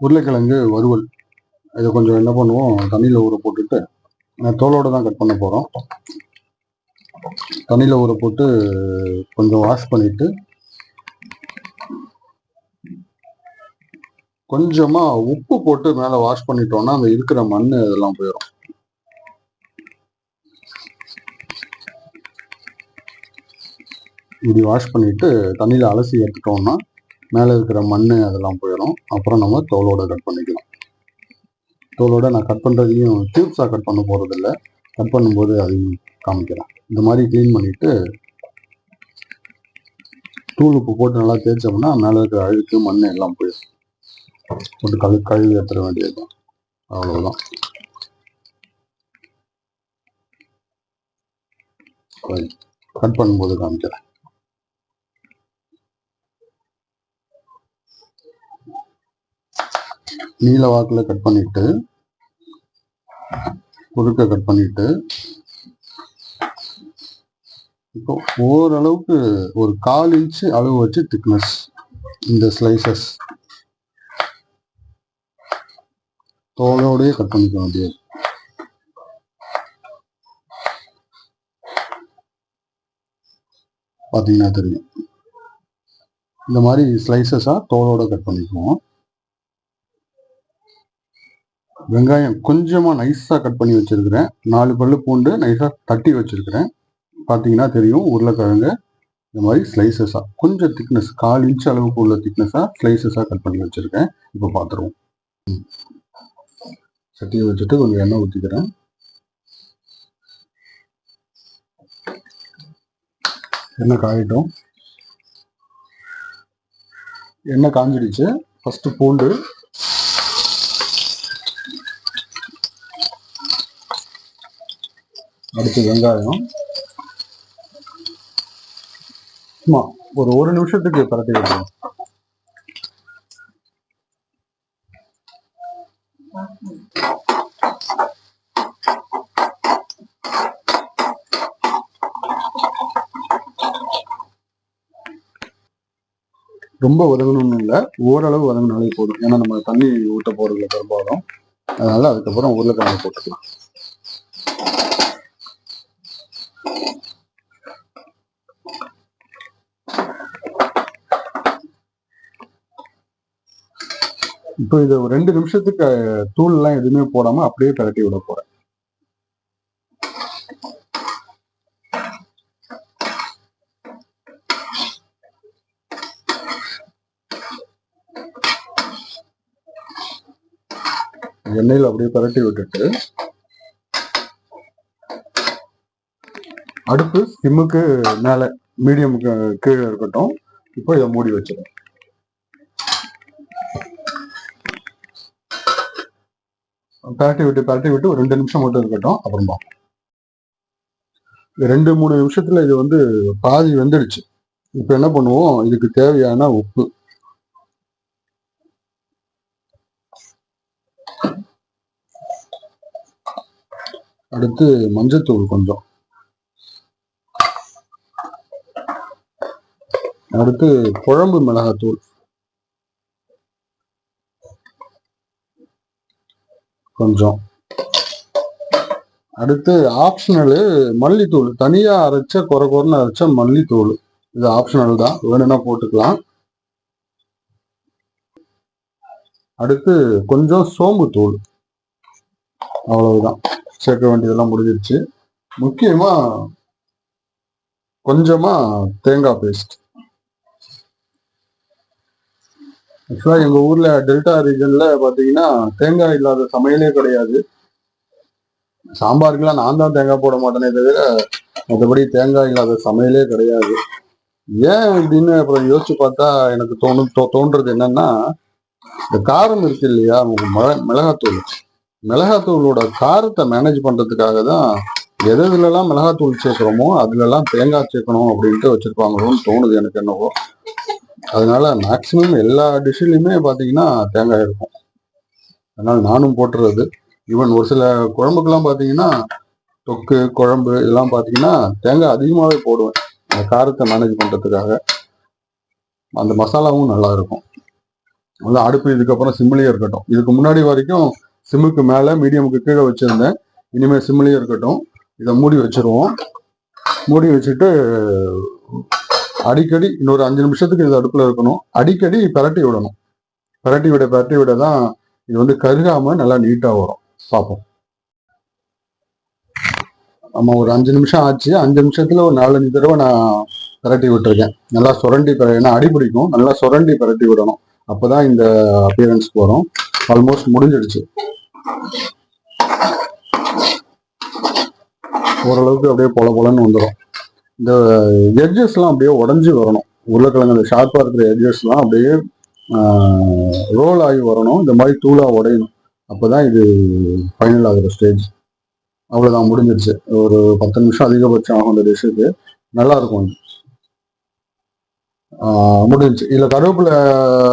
உருளைக்கிழங்கு வறுவல். இதை கொஞ்சம் என்ன பண்ணுவோம், தண்ணியில் ஊற போட்டுட்டு, தோலோடு தான் கட் பண்ண போகிறோம். தண்ணியில் ஊற போட்டு கொஞ்சம் வாஷ் பண்ணிவிட்டு, கொஞ்சமாக உப்பு போட்டு மேலே வாஷ் பண்ணிட்டோம்னா அந்த இருக்கிற மண் இதெல்லாம் போயிடும். இப்படி வாஷ் பண்ணிவிட்டு தண்ணியில் அலசி எடுத்துட்டோம்னா மேலே இருக்கிற மண் அதெல்லாம் போயிடும். அப்புறம் நம்ம தோலோடு கட் பண்ணிக்கலாம். தோலோடு நான் கட் பண்ணுறதையும் டியூப்ஸாக கட் பண்ண போகிறதில்ல, கட் பண்ணும்போது அதையும் காமிக்கிறேன். இந்த மாதிரி க்ளீன் பண்ணிவிட்டு தூள் உப்பு போட்டு நல்லா தேய்ச்சோம்னா மேலே இருக்கிற அழுக்கு மண் எல்லாம் போயிடும். போட்டு கழுவி எடுத்துட வேண்டியது தான், அவ்வளோதான். கட் பண்ணும்போது காமிக்கிறேன். நீல வாக்கில் கட் பண்ணிட்டு குறுக்க கட் பண்ணிட்டு, இப்போ ஓரளவுக்கு ஒரு 1/4 இன்ச்சு அளவு வச்சு திக்னஸ் இந்த ஸ்லைசஸ் தோலோடையே கட் பண்ணிக்க வேண்டியது. பார்த்தீங்கன்னா தெரியும், இந்த மாதிரி ஸ்லைசஸாக தோலோட கட் பண்ணிக்குவோம். வெங்காயம் கொஞ்சமாக நைஸாக கட் பண்ணி வச்சிருக்கிறேன். 4 பல்லு பூண்டு நைஸாக தட்டி வச்சிருக்கிறேன். பார்த்தீங்கன்னா தெரியும், உருளைக்கிழங்கு இந்த மாதிரி ஸ்லைசஸாக கொஞ்சம் திக்னஸ் 1/4 இன்ச் அளவுக்கு உள்ள திக்னஸாக ஸ்லைசஸாக கட் பண்ணி வச்சிருக்கேன். இப்போ பார்த்துருவோம். சட்டியை வச்சுட்டு கொஞ்சம் எண்ணெய் ஊற்றிக்கிறேன். எண்ணெய் காயட்டும். எண்ணெய் காஞ்சிடுச்சு. ஃபஸ்ட்டு பூண்டு, அடுத்து வெங்காயம். சும்மா ஒரு நிமிஷத்துக்கு பரட்டி வைக்கணும். ரொம்ப வதங்கணும்னு இல்லை, ஓரளவு வதங்கினாலே போதும். ஏன்னா நம்ம தண்ணி ஊற்ற போறதுல பெரும்பாலும், அதனால அதுக்கப்புறம் உருளைக்கிழங்கு போட்டுக்கலாம். இப்போ இது 2 நிமிஷத்துக்கு தூள் எல்லாம் எதுவுமே போடாம அப்படியே பரட்டி விட போறேன். எண்ணெயில் அப்படியே பரட்டி விட்டுட்டு அடுப்பு சிம்முக்கு மேல மீடியமுக்கு கீழே இருக்கட்டும். இப்போ இதை மூடி வச்சிடும். பரட்டி விட்டு ஒரு 2 நிமிஷம் மட்டும் இருக்கட்டும். அப்புறமா 2-3 நிமிஷத்துல இது வந்து பாதி வெந்துடுச்சு. இப்போ என்ன பண்ணுவோம், இதுக்கு தேவையான உப்பு, அடுத்து மஞ்சத்தூள் கொஞ்சம், அடுத்து குழம்பு மிளகாத்தூள் கொஞ்சம், அடுத்து ஆப்ஷனலு மல்லித்தூள், தனியா அரைச்ச கொரன்னு அரைச்ச மல்லித்தூள். இது ஆப்ஷனல் தான், வேணும்னா போட்டுக்கலாம். அடுத்து கொஞ்சம் சோம்பு தூள். அவ்வளவுதான், சேர்க்க வேண்டியதெல்லாம் முடிஞ்சிருச்சு. முக்கியமா கொஞ்சமா தேங்காய் பேஸ்ட். ஆக்சுவலா எங்க ஊர்ல டெல்டா ரீஜன்ல பாத்தீங்கன்னா தேங்காய் இல்லாத சமையலே கிடையாது. சாம்பாருக்குலாம் நான் தான் தேங்காய் போட மாட்டேனே தவிர மற்றபடி தேங்காய் இல்லாத சமையலே கிடையாது. ஏன் அப்படின்னு அப்புறம் யோசிச்சு பார்த்தா எனக்கு தோன்றது என்னன்னா, இந்த காரம் இருக்கு இல்லையா, மிளகாத்தூளோட காரத்தை மேனேஜ் பண்றதுக்காக தான் எதுலலாம் மிளகாத்தூள் சேர்க்கிறோமோ அதுலலாம் தேங்காய் சேர்க்கணும் அப்படின்ட்டு வச்சிருப்பாங்களோன்னு தோணுது எனக்கு என்னவோ. அதனால மேக்சிமம் எல்லா டிஷ்ஷுலையுமே பார்த்தீங்கன்னா தேங்காய் இருக்கும். அதனால நானும் போட்டுறது. ஈவன் ஒரு சில குழம்புக்கெல்லாம் பார்த்தீங்கன்னா, தொக்கு குழம்பு இதெல்லாம் பார்த்தீங்கன்னா தேங்காய் அதிகமாகவே போடுவேன், அந்த காரத்தை மேனேஜ் பண்ணுறதுக்காக. அந்த மசாலாவும் நல்லா இருக்கும். வந்து அடுப்பு இதுக்கப்புறம் சிம்மிலேயே இருக்கட்டும். இதுக்கு முன்னாடி வரைக்கும் சிம்முக்கு மேலே மீடியமுக்கு கீழே வச்சிருந்தேன். இனிமேல் சிம்மிலேயே இருக்கட்டும். இதை மூடி வச்சிருவோம். மூடி வச்சுட்டு அடிக்கடி இன்னொரு 5 நிமிஷத்துக்கு இது அடுப்புல இருக்கணும். அடிக்கடி பிரட்டி விடணும். பிரட்டி விட தான் இது வந்து கருகாம நல்லா நீட்டா வரும். பார்ப்போம். நம்ம ஒரு 5 நிமிஷம் ஆச்சு. 5 நிமிஷத்துல ஒரு 4-5 தடவை நான் பிரட்டி விட்டுருக்கேன். நல்லா சுரண்டி ஏன்னா அடி பிடிக்கும். நல்லா சுரண்டி பிரட்டி விடணும். அப்பதான் இந்த அப்பியரன்ஸ்க்கு வரும். ஆல்மோஸ்ட் முடிஞ்சிடுச்சு. ஓரளவுக்கு அப்படியே பொல பொலன்னு வந்துடும். இந்த எட்ஜஸ்லாம் அப்படியே உடஞ்சி வரணும். உருளைக்கிழங்கு அந்த ஷார்ப்பாக இருக்கிற எட்ஜஸ்லாம் அப்படியே ரோல் ஆகி வரணும். இந்த மாதிரி தூளாக உடையணும். அப்போதான் இது ஃபைனல் ஆகிற ஸ்டேஜ். அவ்வளோதான், முடிஞ்சிருச்சு. ஒரு 10 நிமிஷம் அதிகபட்சம் ஆகும் இந்த டிஷ்ஷுக்கு. நல்லா இருக்கும். முடிஞ்சிச்சு. இதில் கருவேப்பிலை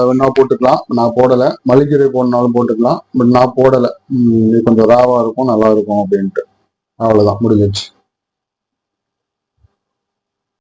வேணா போட்டுக்கலாம். நான் போடலை. மல்லிக்கீரை போடனாலும் போட்டுக்கலாம். பட் நான் போடலை. இது கொஞ்சம் ராவாக இருக்கும், நல்லா இருக்கும் அப்படின்ட்டு. அவ்வளோதான், முடிஞ்சிச்சு.